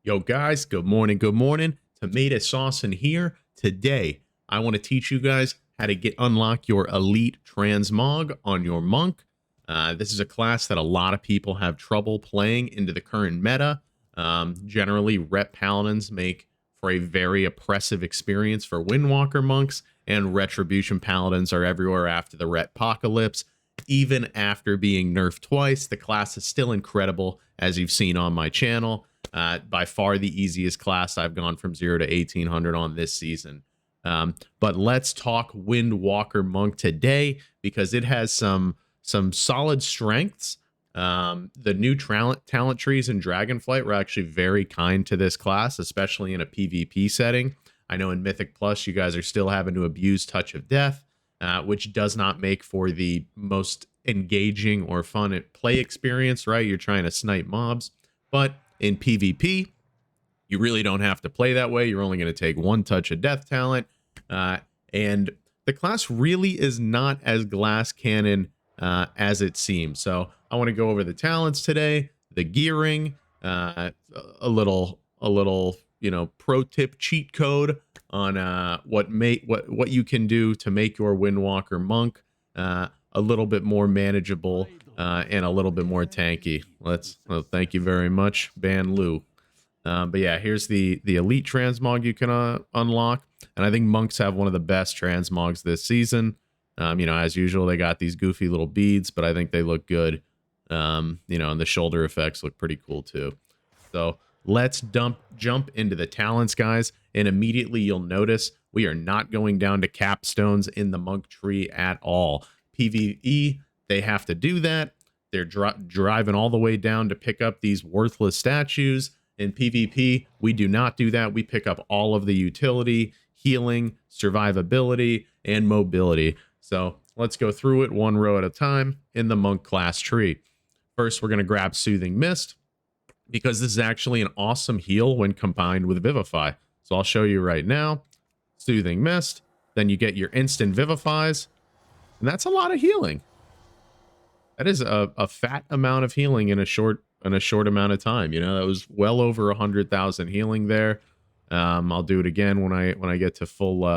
Yo guys, good morning, good morning. Tomato sauce in here. Today, I want to teach you guys how to unlock your elite transmog on your monk. This is a class that a lot of people have trouble playing into the current meta. Generally, rep paladins make for a very oppressive experience for Windwalker monks, and retribution paladins are everywhere after the retpocalypse. Even after being nerfed twice, the class is still incredible, as you've seen on my channel. By far the easiest class. I've gone from 0 to 1800 on this season. But let's talk Windwalker Monk today because it has some solid strengths. The new talent trees in Dragonflight were actually very kind to this class, especially in a PvP setting. I know in Mythic Plus, you guys are still having to abuse Touch of Death, which does not make for the most engaging or fun play experience, right? You're trying to snipe mobs. But in PvP, you really don't have to play that way. You're only going to take one Touch of Death talent. And the class really is not as glass cannon as it seems. So I want to go over the talents today, the gearing, a little pro tip cheat code on what you can do to make your Windwalker monk a little bit more manageable and a little bit more tanky. Thank you very much, Ban Lu. But yeah, here's the elite transmog you can unlock, and I think monks have one of the best transmogs this season. As usual, they got these goofy little beads, but I think they look good. And the shoulder effects look pretty cool too. So let's jump into the talents, guys, and immediately you'll notice we are not going down to capstones in the monk tree at all. PvE, they have to do that. They're driving all the way down to pick up these worthless statues. In PvP, we do not do that. We pick up all of the utility, healing, survivability, and mobility. So let's go through it one row at a time in the monk class tree. First, we're going to grab Soothing Mist, because this is actually an awesome heal when combined with Vivify. So I'll show you right now. Soothing Mist, then you get your instant Vivifies, and that's a lot of healing. That is a fat amount of healing in a short amount of time. That was well over 100,000 healing there. I'll do it again when I get to full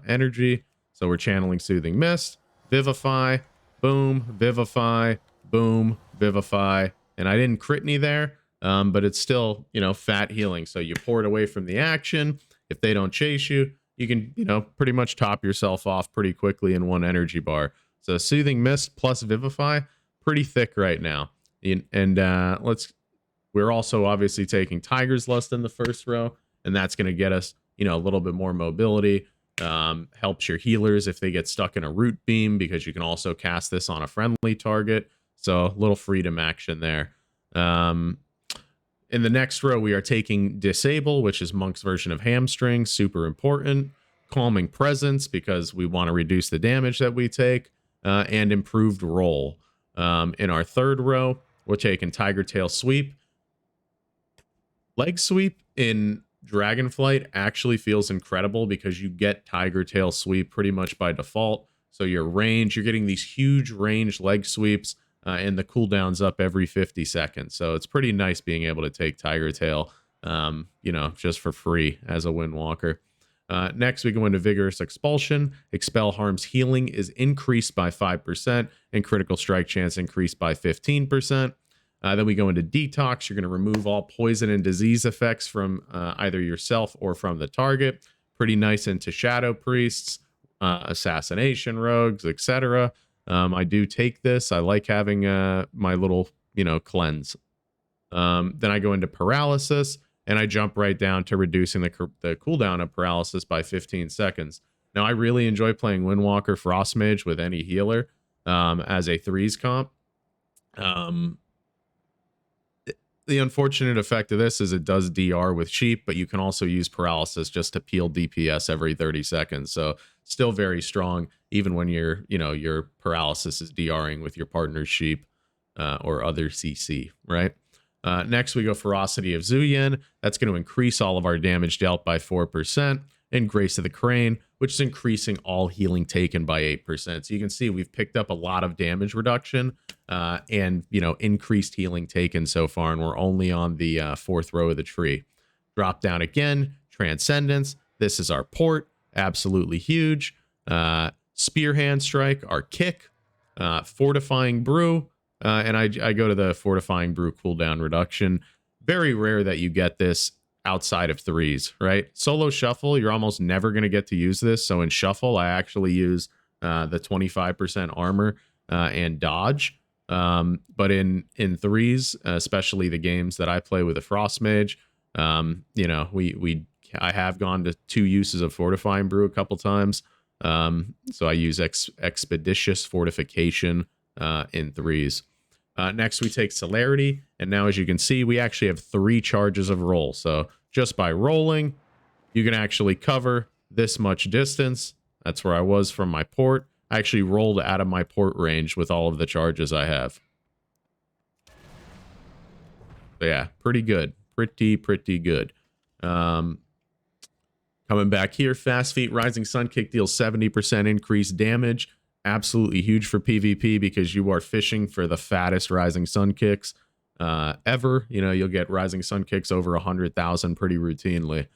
energy. So we're channeling Soothing Mist, Vivify, boom, Vivify, boom, Vivify, and I didn't crit any there. But it's still, fat healing. So you pour it away from the action. If they don't chase you, you can, pretty much top yourself off pretty quickly in one energy bar. So Soothing Mist plus Vivify, pretty thick right now. And we're also obviously taking Tiger's Lust in the first row, and that's going to get us, a little bit more mobility. Helps your healers if they get stuck in a root beam, because you can also cast this on a friendly target. So a little freedom action there. In the next row, we are taking Disable, which is Monk's version of Hamstring, super important. Calming Presence, because we want to reduce the damage that we take, and Improved Roll. In our third row, we're taking Tiger Tail Sweep. Leg Sweep in Dragonflight actually feels incredible because you get Tiger Tail Sweep pretty much by default. So your range, you're getting these huge range leg sweeps, and the cooldown's up every 50 seconds. So it's pretty nice being able to take Tiger Tail, just for free as a Windwalker. Next, we go into Vigorous Expulsion. Expel harm's healing is increased by 5%, and critical strike chance increased by 15%. Then we go into Detox. You're going to remove all poison and disease effects from either yourself or from the target. Pretty nice into Shadow Priests, Assassination Rogues, etc. I do take this. I like having my little, cleanse. Then I go into Paralysis, and I jump right down to reducing the cooldown of Paralysis by 15 seconds. Now, I really enjoy playing Windwalker Frostmage with any healer as a 3s comp. The unfortunate effect of this is it does DR with sheep, but you can also use Paralysis just to peel DPS every 30 seconds. So still very strong, even when your Paralysis is DRing with your partner's sheep or other CC, right? Next, we go Ferocity of Zuyen. That's going to increase all of our damage dealt by 4%. And Grace of the Crane, which is increasing all healing taken by 8%. So you can see we've picked up a lot of damage reduction and increased healing taken so far, and we're only on the fourth row of the tree. Drop down again, Transcendence. This is our port, absolutely huge. Spear Hand Strike, our kick. Fortifying Brew, and I go to the Fortifying Brew cooldown reduction. Very rare that you get this outside of threes, right? Solo Shuffle, you're almost never going to get to use this. So in Shuffle, I actually use the 25% armor and dodge. But in threes, especially the games that I play with a Frost Mage, you know, I have gone to 2 uses of Fortifying Brew a couple times. So I use Expeditious Fortification in threes. Next, we take Celerity, and now as you can see, we actually have 3 charges of roll. So just by rolling, you can actually cover this much distance. That's where I was from my port. I actually rolled out of my port range with all of the charges I have. So yeah, pretty good. Pretty good. Coming back here, Fast Feet Rising Sun Kick deals 70% increased damage. Absolutely huge for PvP because you are fishing for the fattest Rising Sun Kicks ever. You know, you'll get Rising Sun Kicks over 100,000 pretty routinely.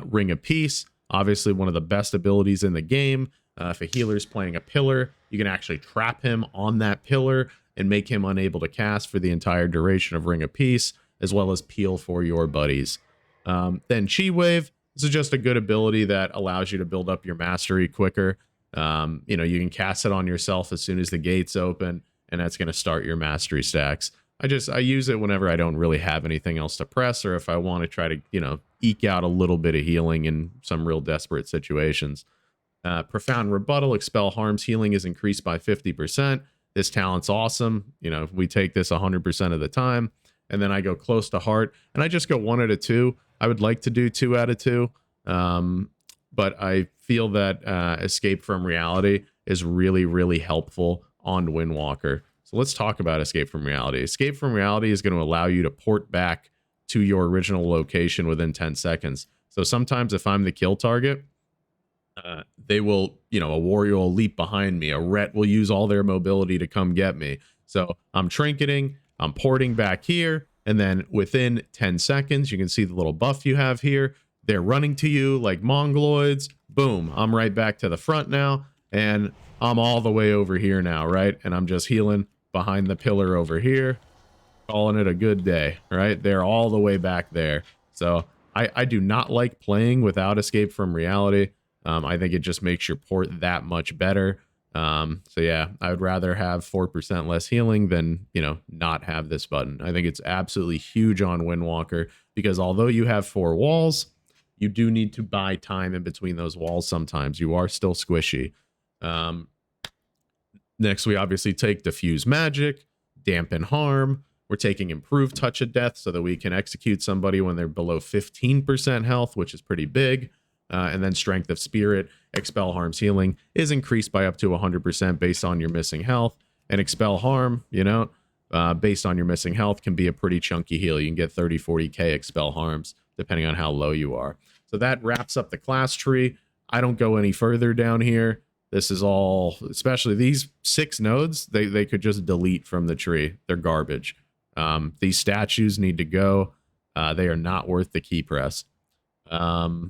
Ring of Peace, obviously one of the best abilities in the game. If a healer's playing a pillar, you can actually trap him on that pillar and make him unable to cast for the entire duration of Ring of Peace, as well as peel for your buddies. Then Chi Wave. This is just a good ability that allows you to build up your mastery quicker. You know, you can cast it on yourself as soon as the gates open, and that's going to start your mastery stacks. I use it whenever I don't really have anything else to press, or if I want to try to, you know, eke out a little bit of healing in some real desperate situations. Profound Rebuttal, Expel Harm's healing is increased by 50%. This talent's awesome. You know, we take this 100% of the time, and then I go close to heart, and I just go 1 out of 2. I would like to do 2 out of 2, but I feel that Escape from Reality is really helpful on Windwalker. So let's talk about Escape from Reality. Escape from Reality is going to allow you to port back to your original location within 10 seconds. So sometimes if I'm the kill target, they will, you know, a warrior will leap behind me. A ret will use all their mobility to come get me. So I'm trinketing, I'm porting back here, and then within 10 seconds, you can see the little buff you have here. They're running to you like mongoloids. Boom, I'm right back to the front now, and I'm all the way over here now, right? And I'm just healing behind the pillar over here, calling it a good day, right? They're all the way back there. So I do not like playing without Escape from Reality. I think it just makes your port that much better. So yeah, I would rather have 4% less healing than, you know, not have this button. I think it's absolutely huge on Windwalker because although you have 4 walls, you do need to buy time in between those walls sometimes. You are still squishy. Next, we obviously take Diffuse Magic, Dampen Harm. We're taking Improved Touch of Death so that we can execute somebody when they're below 15% health, which is pretty big. And then Strength of Spirit, Expel Harm's healing is increased by up to 100% based on your missing health. And Expel Harm, you know, based on your missing health can be a pretty chunky heal. You can get 30, 40k Expel Harms depending on how low you are. So that wraps up the class tree. I don't go any further down here. This is all, especially these 6 nodes, they could just delete from the tree. They're garbage. These statues need to go. They are not worth the key press. All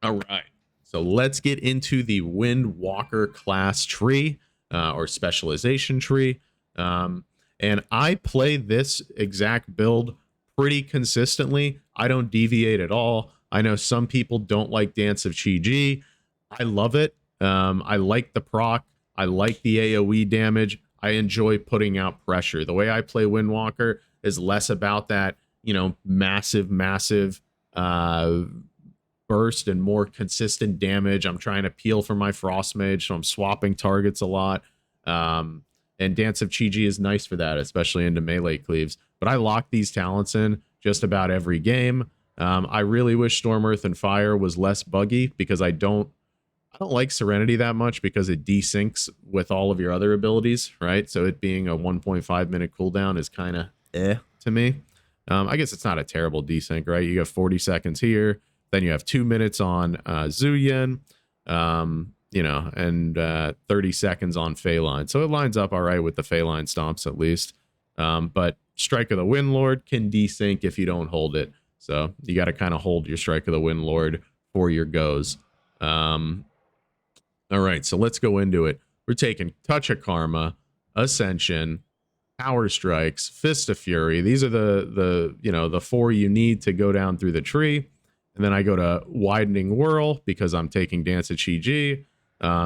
right, so let's get into the Windwalker class tree or specialization tree. And I play this exact build pretty consistently. I don't deviate at all. I know some people don't like Dance of Chi-Ji. I love it. I like the proc. I like the AoE damage. I enjoy putting out pressure. The way I play Windwalker is less about that, you know, massive burst and more consistent damage. I'm trying to peel for my Frost Mage, so I'm swapping targets a lot. And Dance of Chi-Ji is nice for that, especially into melee cleaves. But I lock these talents in just about every game. I really wish Storm, Earth, and Fire was less buggy because I don't like Serenity that much because it desyncs with all of your other abilities, right? So it being a 1.5 minute cooldown is kind of to me. I guess it's not a terrible desync, right? You have 40 seconds here. Then you have 2 minutes on Zuyen, you know, and 30 seconds on Phaline. So it lines up all right with the Phaline stomps at least. But Strike of the Windlord can desync if you don't hold it. So you got to kind of hold your Strike of the Wind Lord for your goes. All right, so let's go into it. We're taking Touch of Karma, Ascension, Power Strikes, Fist of Fury. These are the 4 you need to go down through the tree. And then I go to Widening Whirl because I'm taking Dance of Chi-Ji.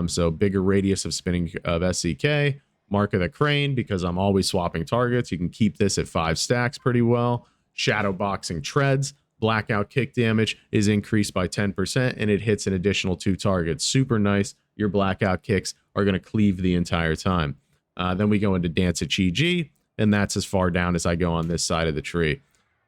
So bigger radius of spinning of SCK. Mark of the Crane because I'm always swapping targets. You can keep this at 5 stacks pretty well. Shadow Boxing Treads. Blackout kick damage is increased by 10% and it hits an additional 2 targets. Super nice. Your blackout kicks are going to cleave the entire time. Then we go into Dance of Chi-Ji, and that's as far down as I go on this side of the tree.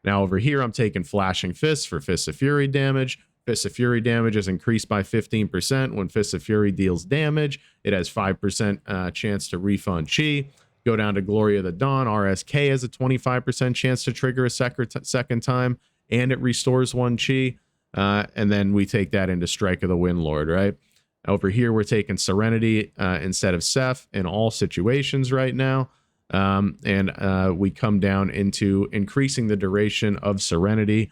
Now over here, I'm taking Flashing Fists for Fist of Fury damage. Fist of Fury damage is increased by 15%. When Fist of Fury deals damage, it has 5% chance to refund Chi. Go down to Glory of the Dawn. RSK has a 25% chance to trigger a second time, and it restores 1 Chi. And then we take that into Strike of the Wind Lord, right? Over here, we're taking Serenity instead of Ceph in all situations right now. And we come down into increasing the duration of Serenity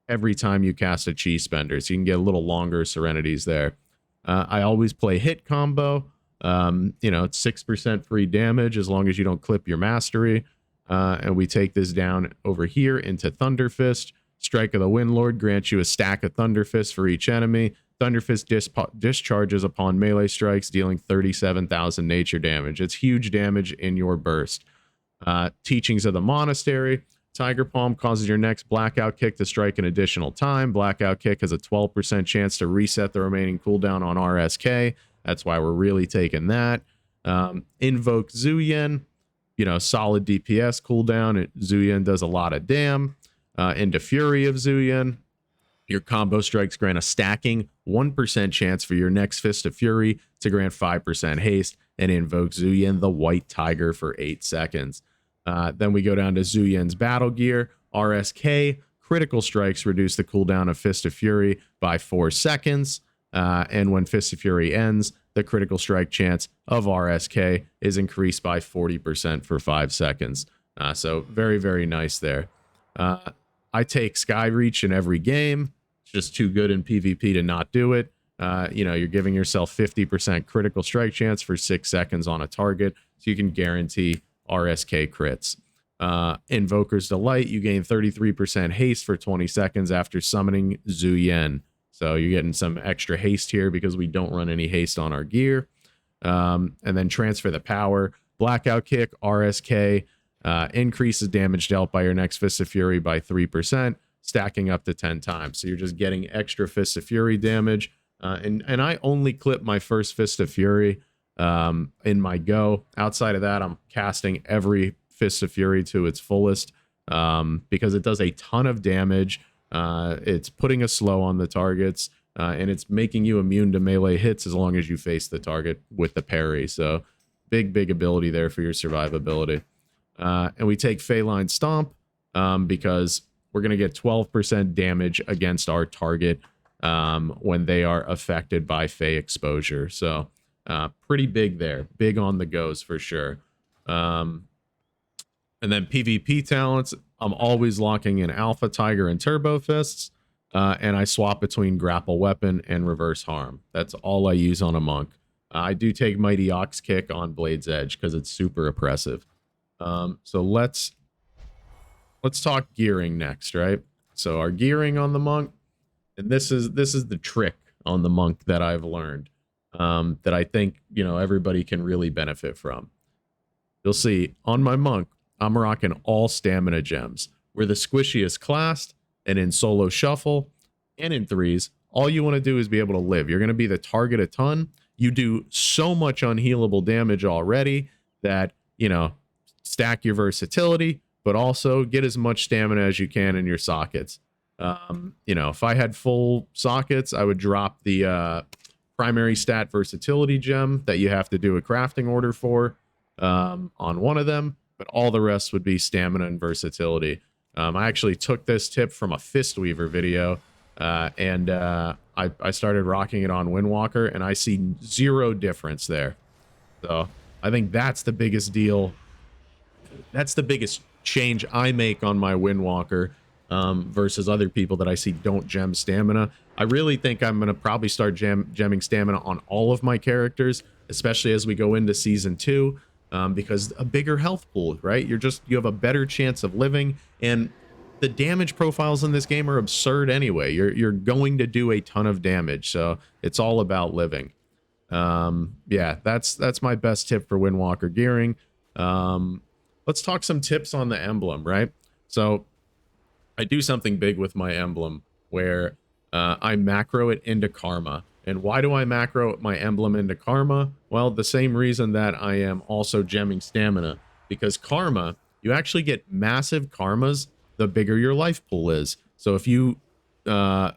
every time you cast a Chi Spender. So you can get a little longer Serenities there. I always play Hit Combo. It's 6% free damage as long as you don't clip your Mastery. And we take this down over here into Thunder Fist. Strike of the Wind Lord grants you a stack of Thunder Fists for each enemy. Thunder Fist discharges upon melee strikes, dealing 37,000 nature damage. It's huge damage in your burst. Teachings of the Monastery. Tiger Palm causes your next Blackout Kick to strike an additional time. Blackout Kick has a 12% chance to reset the remaining cooldown on RSK. That's why we're really taking that. Invoke Zuyen. Solid DPS cooldown. Zuyen does a lot of damn. Into Fury of Zuyen. Your combo strikes grant a stacking 1% chance for your next Fist of Fury to grant 5% haste and invoke Zuyen the White Tiger for 8 seconds. Then we go down to Zuyen's Battle Gear. RSK, critical strikes reduce the cooldown of Fist of Fury by 4 seconds. And when Fist of Fury ends, the critical strike chance of RSK is increased by 40% for 5 seconds. So very, very nice there. I take Skyreach in every game. It's just too good in PvP to not do it. You're giving yourself 50% critical strike chance for 6 seconds on a target, so you can guarantee RSK crits. Invoker's Delight, you gain 33% haste for 20 seconds after summoning Zuyen. So you're getting some extra haste here because we don't run any haste on our gear. And then Transfer the Power. Blackout Kick, RSK, increases damage dealt by your next Fist of Fury by 3%, stacking up to 10 times. So you're just getting extra Fist of Fury damage. And I only clip my first Fist of Fury in my go. Outside of that, I'm casting every Fist of Fury to its fullest because it does a ton of damage. It's putting a slow on the targets, and it's making you immune to melee hits as long as you face the target with the parry. So big ability there for your survivability. And we take Feline Stomp because we're going to get 12% damage against our target when they are affected by Fey exposure. So pretty big there. Big on the goes for sure. And then PvP talents, I'm always locking in Alpha Tiger and Turbo Fists. And I swap between Grapple Weapon and Reverse Harm. That's all I use on a monk. I do take Mighty Ox Kick on Blade's Edge because it's super oppressive. So let's talk gearing next, right? So our gearing on the monk, and this is the trick on the monk that I've learned, that I think, everybody can really benefit from. You'll see on my monk, I'm rocking all stamina gems. We're the squishiest classed, and in solo shuffle and in threes, all you want to do is be able to live. You're going to be the target a ton. You do so much unhealable damage already that, stack your versatility, but also get as much stamina as you can in your sockets. If I had full sockets, I would drop the primary stat versatility gem that you have to do a crafting order for on one of them, but all the rest would be stamina and versatility. I actually took this tip from a Fistweaver video, and I started rocking it on Windwalker, and I see 0 difference there. So I think that's the biggest deal. That's the biggest change I make on my Windwalker versus other people that I see don't gem stamina. I really think I'm going to probably start gemming stamina on all of my characters, especially as we go into season 2, because a bigger health pool, right? You have a better chance of living, and the damage profiles in this game are absurd anyway. You're going to do a ton of damage, so it's all about living. Yeah, that's my best tip for Windwalker gearing. Let's talk some tips on the emblem, right? So I do something big with my emblem where I macro it into karma. And why do I macro my emblem into karma? Well, the same reason that I am also gemming stamina, because karma, you actually get massive karmas the bigger your life pool is. So if you, combine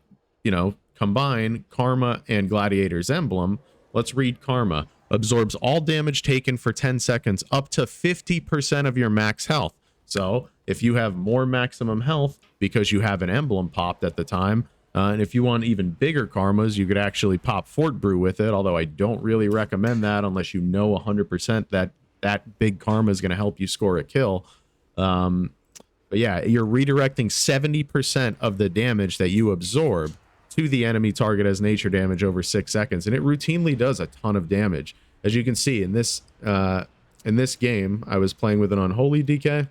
karma and gladiator's emblem, let's read karma. Absorbs all damage taken for 10 seconds up to 50% of your max health. So if you have more maximum health because you have an emblem popped at the time, and if you want even bigger karmas, you could actually pop Fort Brew with it, although I don't really recommend that unless you know 100% that that big karma is going to help you score a kill. But yeah, you're redirecting 70% of the damage that you absorb to the enemy target as nature damage over 6 seconds, and it routinely does a ton of damage. As you can see in this game, I was playing with an unholy DK.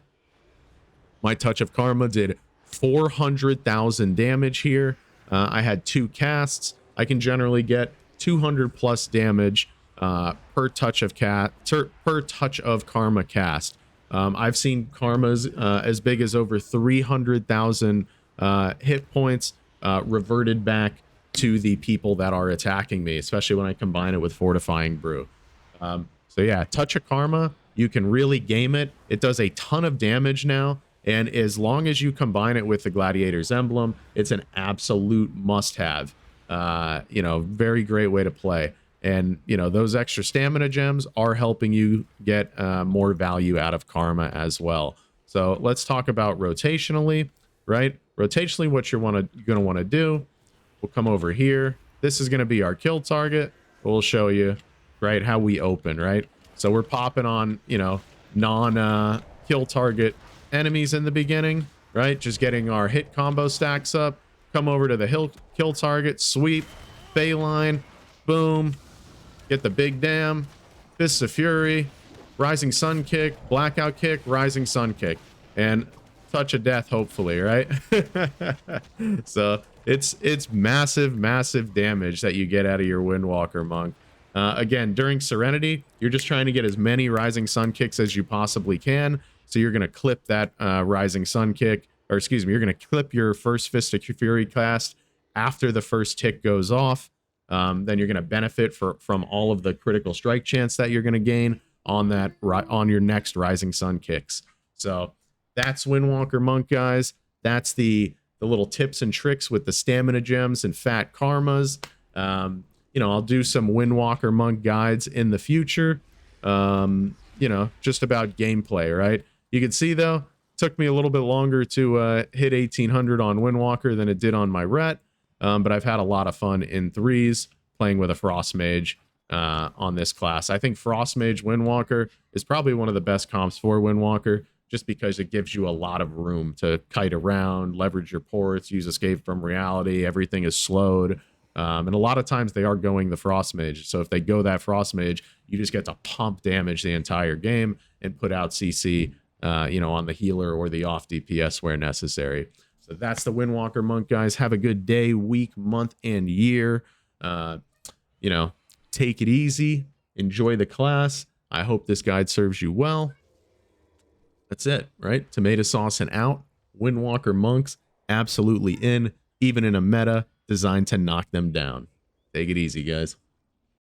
My touch of karma did 400,000 damage here. I had 2 casts. I can generally get 200 plus damage per touch of karma cast. I've seen karmas as big as over 300,000 hit points reverted back to the people that are attacking me, especially when I combine it with fortifying brew. So yeah, touch of karma, you can really game it. It does a ton of damage now, and as long as you combine it with the gladiator's emblem, it's an absolute must-have. Very great way to play. And those extra stamina gems are helping you get more value out of karma as well. So let's talk about rotationally, right? Rotationally, what you're going to want to do, we'll come over here. This is going to be our kill target. We'll show you, right, how we open, right? So we're popping on, non-kill target enemies in the beginning, right? Just getting our hit combo stacks up. Come over to the kill target, sweep, Bayline, boom. Get the big dam, Fists of Fury, Rising Sun kick, Blackout kick, Rising Sun kick, and touch of death, hopefully, right? So it's massive damage that you get out of your Windwalker monk. Again, during Serenity, you're just trying to get as many Rising Sun kicks as you possibly can. So you're going to clip that Rising Sun kick, or excuse me, you're going to clip your first Fist of Fury cast after the first tick goes off. Then you're going to benefit from all of the critical strike chance that you're going to gain on your next Rising Sun kicks. So that's Windwalker monk, guys. That's the little tips and tricks with the stamina gems and fat karmas. I'll do some Windwalker monk guides in the future. Just about gameplay, right? You can see though, it took me a little bit longer to hit 1800 on Windwalker than it did on my ret. But I've had a lot of fun in 3s playing with a Frost Mage on this class. I think Frost Mage Windwalker is probably one of the best comps for Windwalker, just because it gives you a lot of room to kite around, leverage your ports, use Escape from Reality. Everything is slowed. And a lot of times they are going the Frost Mage. So if they go that Frost Mage, you just get to pump damage the entire game and put out CC, on the healer or the off DPS where necessary. So that's the Windwalker monk, guys. Have a good day, week, month, and year. Take it easy. Enjoy the class. I hope this guide serves you well. That's it, right? Tomato sauce and out. Windwalker monks, absolutely in, even in a meta designed to knock them down. Take it easy, guys.